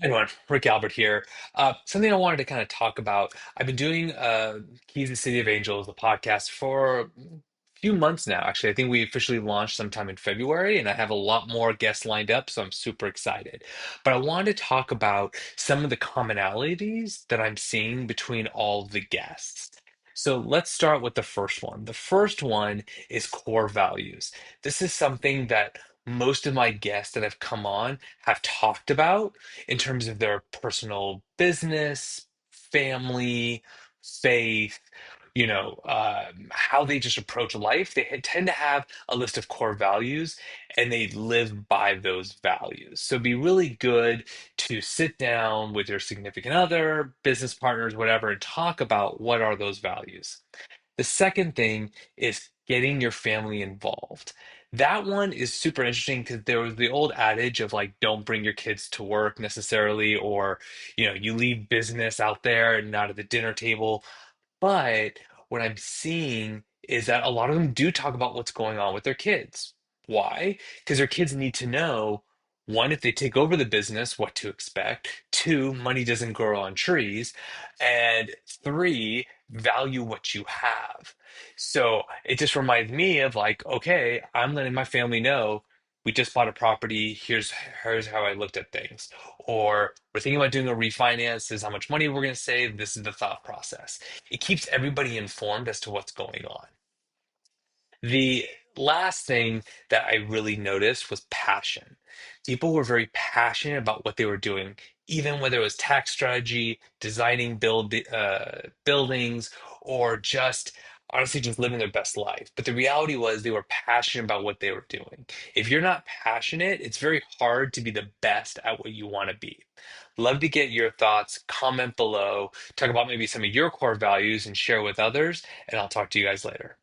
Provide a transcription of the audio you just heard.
Everyone, Rick Albert here. Something I wanted to kind of talk about. I've been doing Keys to City of Angels, the podcast, for a few months now. Actually, I think we officially launched sometime in February, and I have a lot more guests lined up, so I'm super excited. But I wanted to talk about some of the commonalities that I'm seeing between all the guests. So let's start with the first one. The first one is core values. This is something that most of my guests that have come on have talked about in terms of their personal business, family, faith, how they just approach life. They tend to have a list of core values and they live by those values. So it'd be really good to sit down with your significant other, business partners, whatever, and talk about what are those values. The second thing is getting your family involved. That one is super interesting because there was the old adage of like, don't bring your kids to work necessarily, or, you leave business out there and not at the dinner table. But what I'm seeing is that a lot of them do talk about what's going on with their kids. Why? Because their kids need to know, one, if they take over the business, what to expect. Two, money doesn't grow on trees. And three, value what you have. So it just reminds me of like, okay, I'm letting my family know we just bought a property. Here's how I looked at things. Or we're thinking about doing a refinance. This is how much money we're going to save. This is the thought process. It keeps everybody informed as to what's going on. The last thing that I really noticed was passion. People were very passionate about what they were doing, even whether it was tax strategy, designing buildings, or just honestly just living their best life. But the reality was they were passionate about what they were doing. If you're not passionate, it's very hard to be the best at what you want to be. Love to get your thoughts. Comment below. Talk about maybe some of your core values and share with others. And I'll talk to you guys later.